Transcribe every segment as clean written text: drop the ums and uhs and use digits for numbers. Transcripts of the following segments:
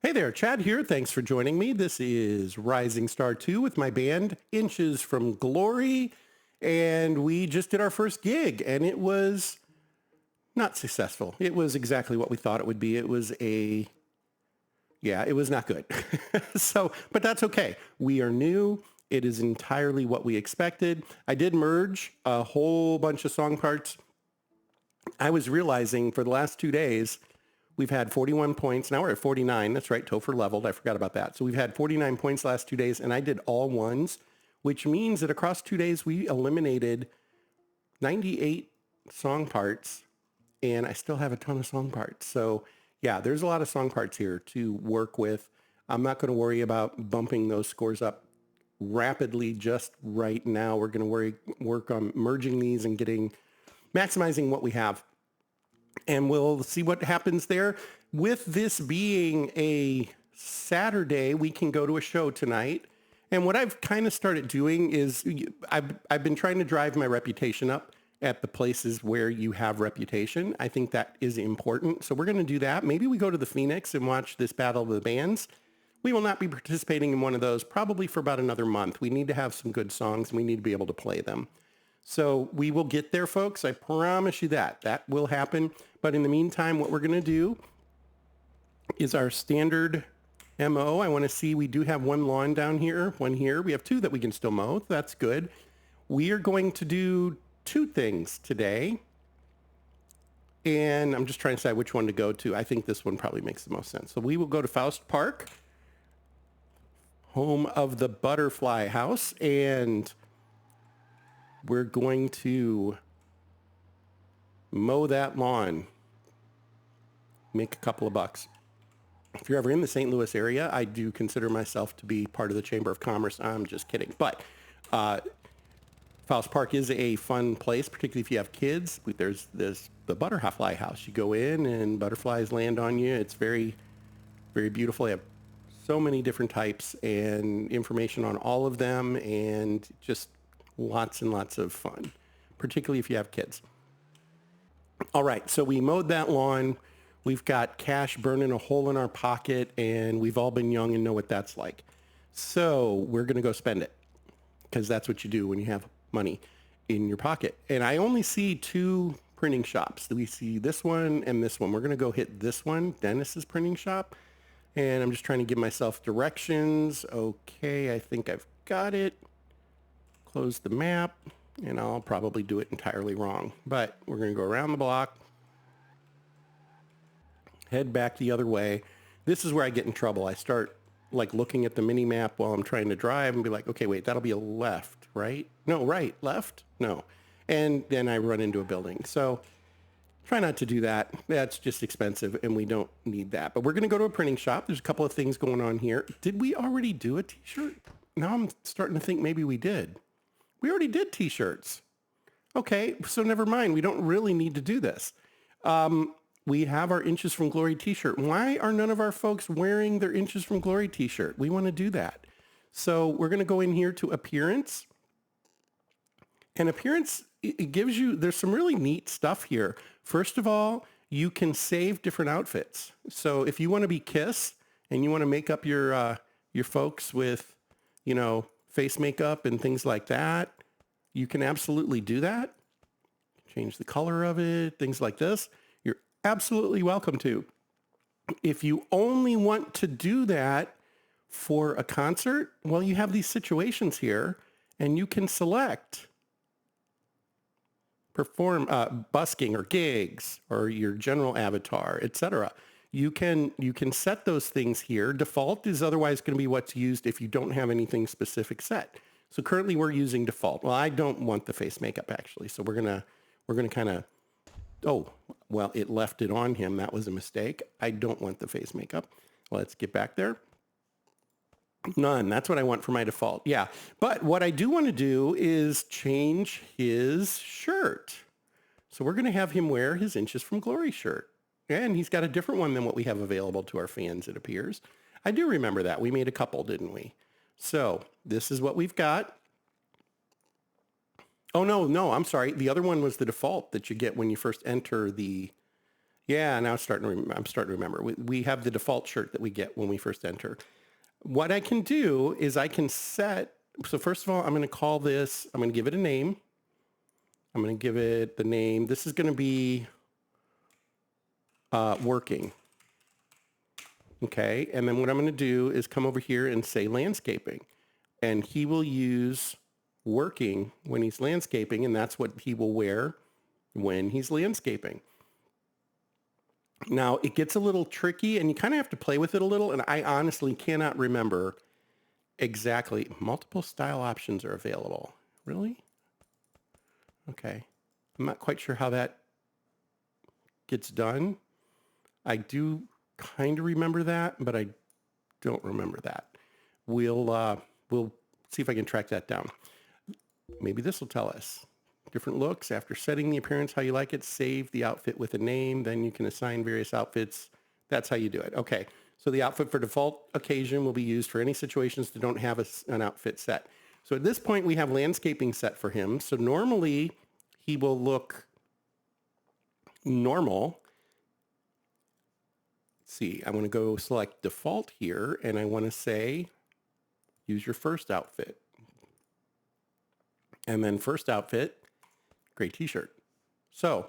Hey there, Chad here. Thanks for joining me. This is Rising Star 2 with my band Inches from Glory. And we just did our first gig and it was not successful. It was exactly what we thought it would be. It was not good. But that's okay. We are new. It is entirely what we expected. I did merge a whole bunch of song parts. I was realizing for the last 2 days, we've had 41 points. Now we're at 49. That's right. Topher leveled. I forgot about that. So we've had 49 points last 2 days, and I did all ones, which means that across 2 days, we eliminated 98 song parts, and I still have a ton of song parts. So yeah, there's a lot of song parts here to work with. I'm not going to worry about bumping those scores up rapidly just right now. We're going to work on merging these and maximizing what we have. And we'll see what happens there. With this being a Saturday, we can go to a show tonight. And what I've kind of started doing is I've been trying to drive my reputation up at the places where you have reputation. I think that is important. So we're going to do that. Maybe we go to the Phoenix and watch this Battle of the Bands. We will not be participating in one of those probably for about another month. We need to have some good songs and we need to be able to play them. So we will get there, folks. I promise you that. That will happen. But in the meantime, what we're going to do is our standard MO. I want to see, we do have one lawn down here, one here. We have two that we can still mow. That's good. We are going to do two things today. And I'm just trying to decide which one to go to. I think this one probably makes the most sense. So we will go to Faust Park, home of the Butterfly House, and we're going to mow that lawn, make a couple of bucks. If you're ever in the St. Louis area, I do consider myself to be part of the Chamber of Commerce. I'm just kidding. But Faust Park is a fun place, particularly if you have kids. There's the Butterfly House. You go in and butterflies land on you. It's very, very beautiful. They have so many different types and information on all of them, and just lots and lots of fun, particularly if you have kids. All right, so we mowed that lawn. We've got cash burning a hole in our pocket, and we've all been young and know what that's like. So we're going to go spend it, because that's what you do when you have money in your pocket. And I only see two printing shops. We see this one and this one. We're going to go hit this one, Dennis's printing shop. And I'm just trying to give myself directions. Okay, I think I've got it. Close the map, and I'll probably do it entirely wrong. But we're going to go around the block, head back the other way. This is where I get in trouble. I start like looking at the mini map while I'm trying to drive and be like, okay, wait, that'll be a left, right? No, right, left? No. And then I run into a building. So try not to do that. That's just expensive, and we don't need that. But we're going to go to a printing shop. There's a couple of things going on here. Did we already do a t-shirt? Now I'm starting to think maybe we did. We already did t-shirts. Okay, so never mind. We don't really need to do this. We have our Inches from Glory t-shirt. Why are none of our folks wearing their Inches from Glory t-shirt? We want to do that. So we're going to go in here to appearance. And appearance, it gives you, there's some really neat stuff here. First of all, you can save different outfits. So if you want to be Kiss and you want to make up your folks with, face makeup and things like that, you can absolutely do that. Change the color of it, things like this. You're absolutely welcome to. If you only want to do that for a concert, well, you have these situations here, and you can select perform busking or gigs or your general avatar, etc. You can set those things here. Default is otherwise going to be what's used if you don't have anything specific set. So currently we're using default. Well, I don't want the face makeup actually. So we're gonna kind of, oh, well, it left it on him. That was a mistake. I don't want the face makeup. Let's get back there. None. That's what I want for my default. Yeah. But what I do want to do is change his shirt. So we're going to have him wear his Inches from Glory shirt. And he's got a different one than what we have available to our fans, it appears. I do remember that. We made a couple, didn't we? So this is what we've got. Oh, no, I'm sorry. The other one was the default that you get when you first enter the Yeah, now I'm starting to remember. We have the default shirt that we get when we first enter. What I can do is I can set, so first of all, I'm going to call this, I'm going to give it a name. I'm going to give it the name. This is going to be working. Okay. And then what I'm going to do is come over here and say landscaping. And he will use working when he's landscaping. And that's what he will wear when he's landscaping. Now, it gets a little tricky and you kind of have to play with it a little. And I honestly cannot remember exactly. Multiple style options are available. Really? Okay. I'm not quite sure how that gets done. I do kind of remember that, but I don't remember that. We'll see if I can track that down. Maybe this will tell us. Different looks. After setting the appearance how you like it, save the outfit with a name. Then you can assign various outfits. That's how you do it. Okay. So the outfit for default occasion will be used for any situations that don't have an outfit set. So at this point, we have landscaping set for him. So normally he will look normal. Let's see, I want to go select default here and I want to say, use your first outfit. And then first outfit, gray t-shirt. So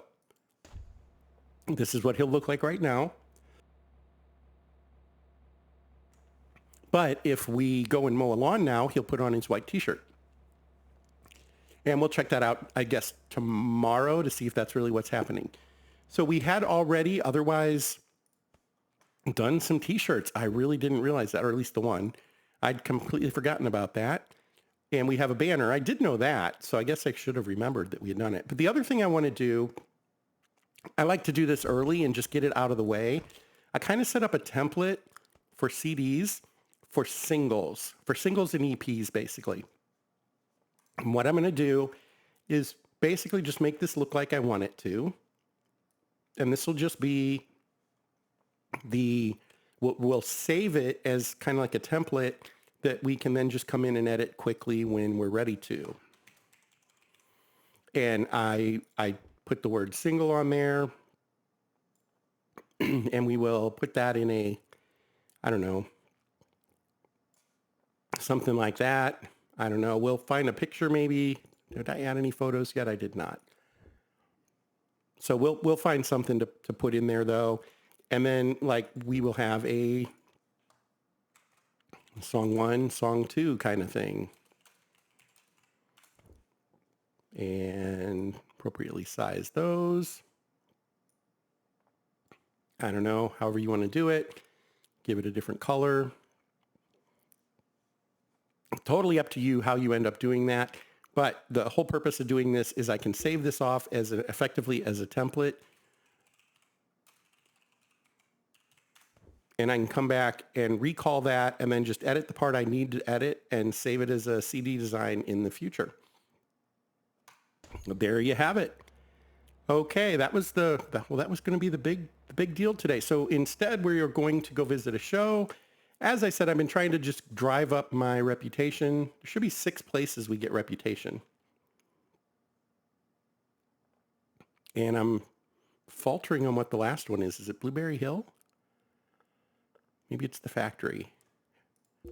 this is what he'll look like right now. But if we go and mow a lawn now, he'll put on his white t-shirt. And we'll check that out, I guess, tomorrow to see if that's really what's happening. So we had already otherwise done some t-shirts. I really didn't realize that, or at least the one. I'd completely forgotten about that. And we have a banner. I did know that, so I guess I should have remembered that we had done it. But the other thing I want to do, I like to do this early and just get it out of the way. I kind of set up a template for CDs for singles and EPs, basically. And what I'm going to do is basically just make this look like I want it to. And this will just be we'll save it as kind of like a template that we can then just come in and edit quickly when we're ready to. And I put the word single on there and we will put that in a, I don't know, something like that. I don't know. We'll find a picture maybe. Did I add any photos yet? I did not. So we'll find something to put in there though. And then like we will have a song 1, song 2 kind of thing. And appropriately size those. I don't know, however you want to do it. Give it a different color. Totally up to you how you end up doing that. But the whole purpose of doing this is I can save this off as effectively as a template. And I can come back and recall that and then just edit the part I need to edit and save it as a CD design in the future. There you have it. Okay, that was that was going to be the big deal today. So instead, we are going to go visit a show. As I said, I've been trying to just drive up my reputation. There should be 6 places we get reputation. And I'm faltering on what the last one is. Is it Blueberry Hill? Maybe it's the Factory.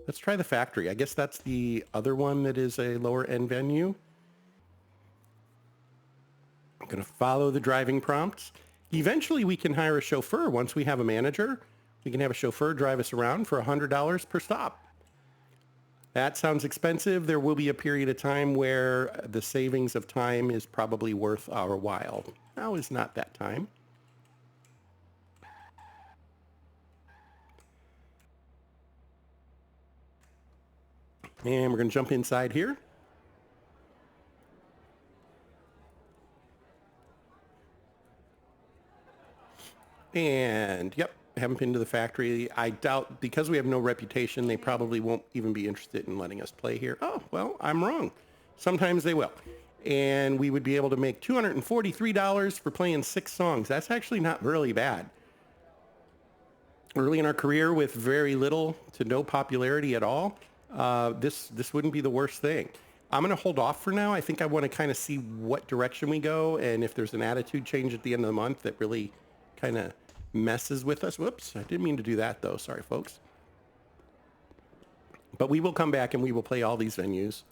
Let's try the Factory. I guess that's the other one that is a lower end venue. I'm going to follow the driving prompts. Eventually we can hire a chauffeur once we have a manager. We can have a chauffeur drive us around for $100 per stop. That sounds expensive. There will be a period of time where the savings of time is probably worth our while. Now is not that time. And we're going to jump inside here. And yep, haven't been to the Factory. I doubt, because we have no reputation, they probably won't even be interested in letting us play here. Oh, well, I'm wrong. Sometimes they will. And we would be able to make $243 for playing 6 songs. That's actually not really bad. Early in our career with very little to no popularity at all, this wouldn't be the worst thing. I'm going to hold off for now. I think I want to kind of see what direction we go and if there's an attitude change at the end of the month that really kind of messes with us. Whoops, I didn't mean to do that though. Sorry, folks. But we will come back and we will play all these venues.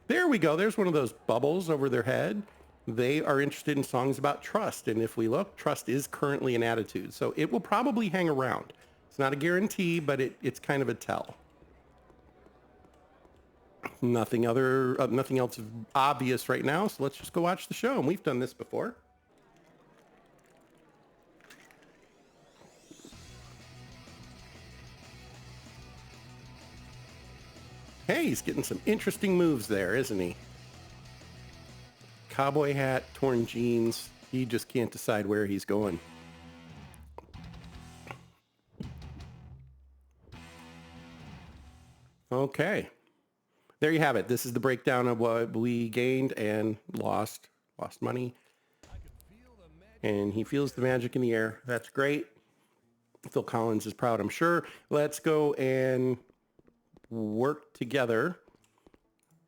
There we go. There's one of those bubbles over their head. They are interested in songs about trust. And if we look, trust is currently an attitude. So it will probably hang around. It's not a guarantee, but it's kind of a tell. Nothing else obvious right now. So let's just go watch the show. And we've done this before. Hey, he's getting some interesting moves there, isn't he? Cowboy hat, torn jeans. He just can't decide where he's going. Okay. There you have it. This is the breakdown of what we gained and lost money. And he feels the magic in the air. That's great. Phil Collins is proud, I'm sure. Let's go and work together,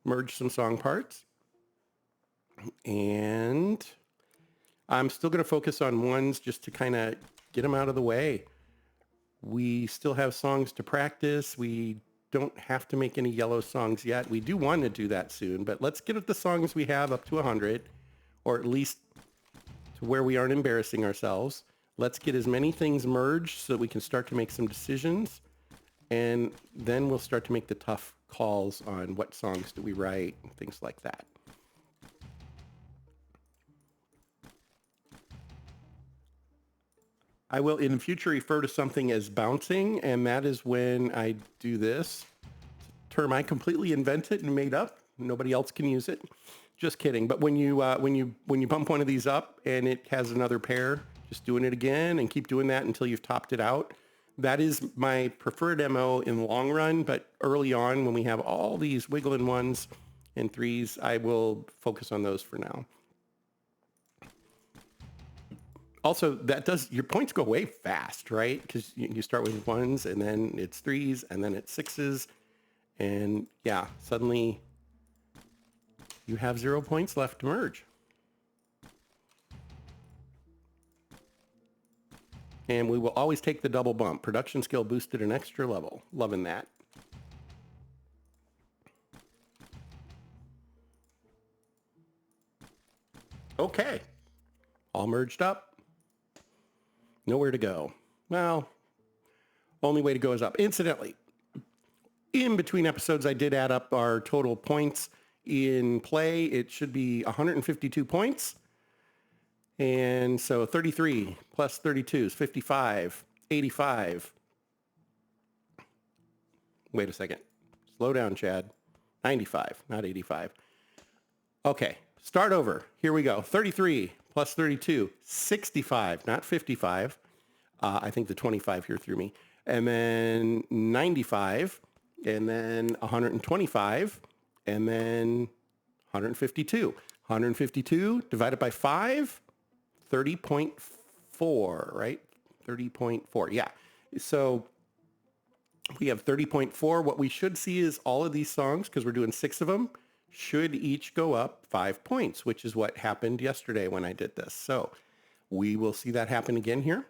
merge some song parts. And I'm still going to focus on ones just to kind of get them out of the way. We still have songs to practice. We don't have to make any yellow songs yet. We do want to do that soon, but let's get at the songs we have up to 100, or at least to where we aren't embarrassing ourselves. Let's get as many things merged so that we can start to make some decisions, and then we'll start to make the tough calls on what songs do we write and things like that. I will in the future refer to something as bouncing, and that is when I do this. It's a term I completely invented and made up. Nobody else can use it. Just kidding. But when you bump one of these up and it has another pair, just doing it again and keep doing that until you've topped it out. That is my preferred MO in the long run, but early on when we have all these wiggling ones and threes, I will focus on those for now. Also, your points go way fast, right? Because you start with ones and then it's threes and then it's sixes. And yeah, suddenly you have 0 points left to merge. And we will always take the double bump. Production skill boosted an extra level. Loving that. Okay. All merged up. Nowhere to go. Well, only way to go is up. Incidentally, in between episodes, I did add up our total points in play. It should be 152 points. And so 33 plus 32 is 55, 85. Wait a second. Slow down, Chad. 95, not 85. Okay, start over. Here we go. 33 plus 32, 65, not 55. I think the 25 here threw me. And then 95, and then 125, and then 152. 152 divided by 5, 30.4, right? 30.4, yeah. So we have 30.4. What we should see is all of these songs, because we're doing 6 of them, should each go up 5 points, which is what happened yesterday when I did this. So we will see that happen again here.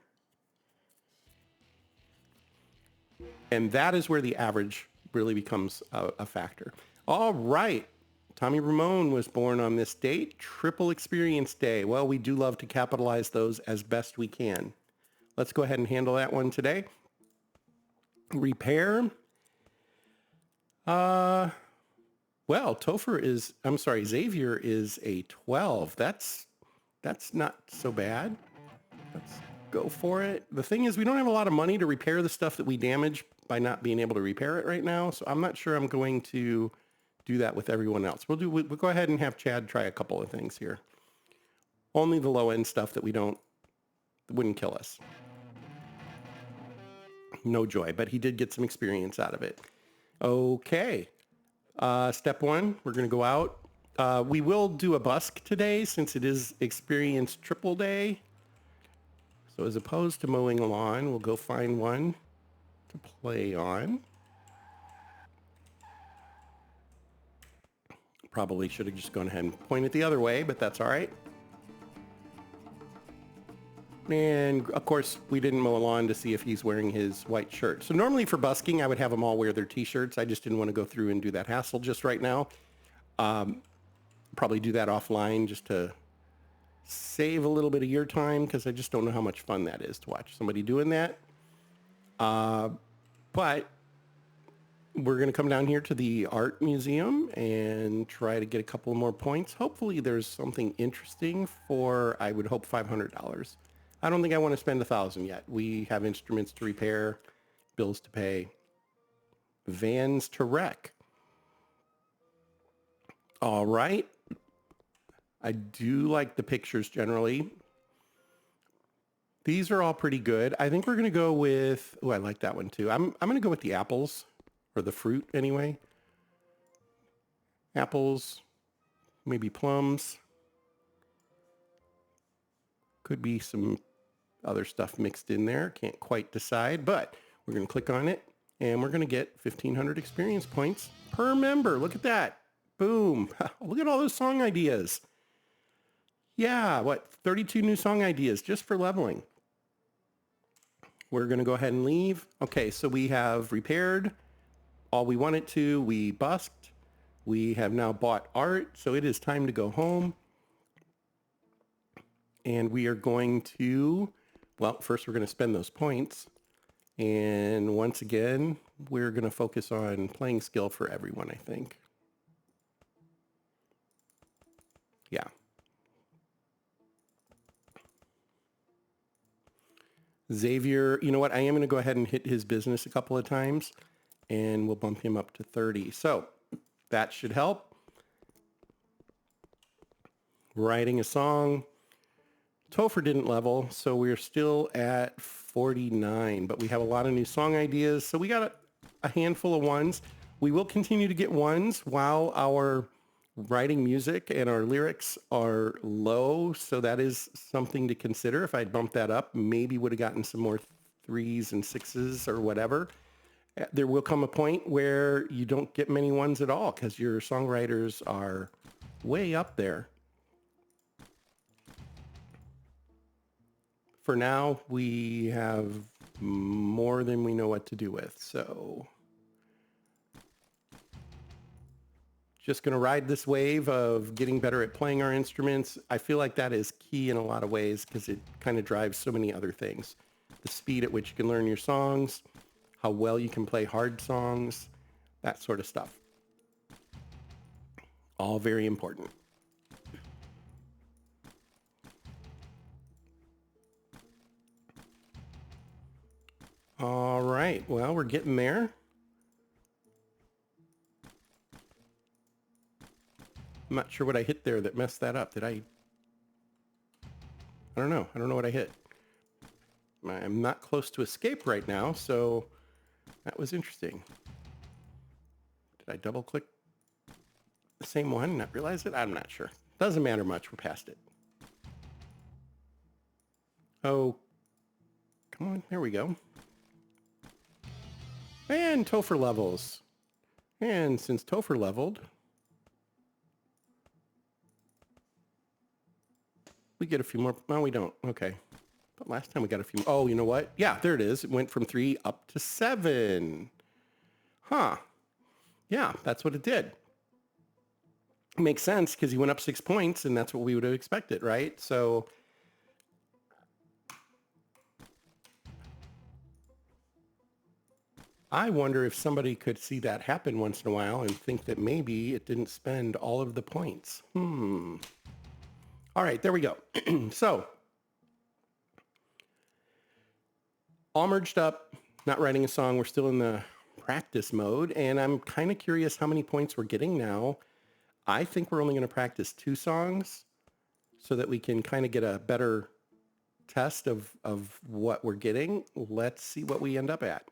And that is where the average really becomes a factor. All right. Tommy Ramone was born on this date, Triple Experience Day. Well, we do love to capitalize those as best we can. Let's go ahead and handle that one today. Repair. Well, Xavier is a 12. That's not so bad. Let's go for it. The thing is, we don't have a lot of money to repair the stuff that we damage by not being able to repair it right now. So I'm not sure I'm going to do that with everyone else. We'll go ahead and have Chad try a couple of things here. Only the low end stuff that wouldn't kill us. No joy, but he did get some experience out of it. Okay. Step 1, we're going to go out. We will do a busk today since it is Experience Triple Day. So as opposed to mowing a lawn, we'll go find one to play on. Probably should have just gone ahead and pointed the other way, but that's all right. And of course, we didn't mow a lawn to see if he's wearing his white shirt. So normally for busking, I would have them all wear their t-shirts. I just didn't want to go through and do that hassle just right now. Probably do that offline just to save a little bit of your time because I just don't know how much fun that is to watch somebody doing that. But we're going to come down here to the art museum and try to get a couple more points. Hopefully there's something interesting for, I would hope, $500. I don't think I want to spend 1,000 yet. We have instruments to repair, bills to pay, vans to wreck. All right. I do like the pictures generally. These are all pretty good. I think we're going to go with, oh, I like that one too. I'm going to go with the apples, or the fruit anyway. Apples, maybe plums. Could be some other stuff mixed in there. Can't quite decide, but we're going to click on it and we're going to get 1,500 experience points per member. Look at that. Boom. Look at all those song ideas. Yeah, 32 new song ideas just for leveling. We're going to go ahead and leave. Okay, so we have repaired all we wanted to. We busked. We have now bought art, so it is time to go home. And we are going to, well, first we're going to spend those points. And once again, we're going to focus on playing skill for everyone, I think. Yeah. Xavier, you know what? I am going to go ahead and hit his business a couple of times and we'll bump him up to 30. So that should help. Writing a song. Topher didn't level, so we're still at 49, but we have a lot of new song ideas. So we got a handful of ones. We will continue to get ones while our writing music and our lyrics are low. So that is something to consider. If I'd bumped that up, maybe would have gotten some more 3s and 6s or whatever. There will come a point where you don't get many ones at all because your songwriters are way up there. For now, we have more than we know what to do with. So just going to ride this wave of getting better at playing our instruments. I feel like that is key in a lot of ways because it kind of drives so many other things. The speed at which you can learn your songs, how well you can play hard songs, that sort of stuff. All very important. All right, well, we're getting there. I'm not sure what I hit there that messed that up. Did I don't know. I don't know what I hit. I'm not close to escape right now, so that was interesting. Did I double click the same one and not realize it? I'm not sure. Doesn't matter much. We're past it. Oh, come on. There we go. And Topher levels. And since Topher leveled, we get a few more. No, we don't. Okay. But last time we got a few. Oh, you know what? Yeah, there it is. It went from 3 up to 7. Huh. Yeah, that's what it did. It makes sense because he went up 6 points and that's what we would have expected, right? So I wonder if somebody could see that happen once in a while and think that maybe it didn't spend all of the points. All right, there we go. So all merged up, not writing a song. We're still in the practice mode, and I'm kind of curious how many points we're getting now. I think we're only going to practice 2 songs so that we can kind of get a better test of what we're getting. Let's see what we end up at.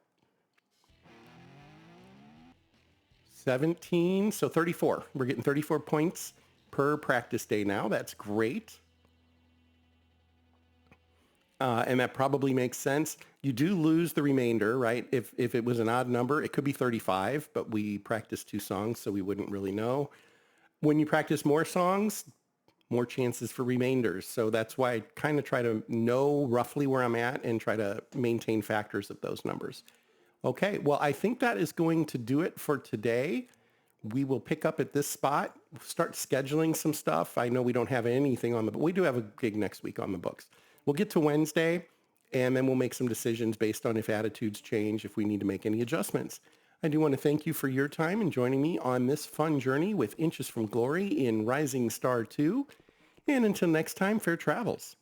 17, so 34. We're getting 34 points per practice day now. That's great. And that probably makes sense. You do lose the remainder, right? If it was an odd number, it could be 35, but we practiced 2 songs, so we wouldn't really know. When you practice more songs, more chances for remainders. So that's why I kind of try to know roughly where I'm at and try to maintain factors of those numbers. Okay, well, I think that is going to do it for today. We will pick up at this spot, start scheduling some stuff. I know we don't have anything on but we do have a gig next week on the books. We'll get to Wednesday, and then we'll make some decisions based on if attitudes change, if we need to make any adjustments. I do want to thank you for your time and joining me on this fun journey with Inches from Glory in Rising Star 2. And until next time, fair travels.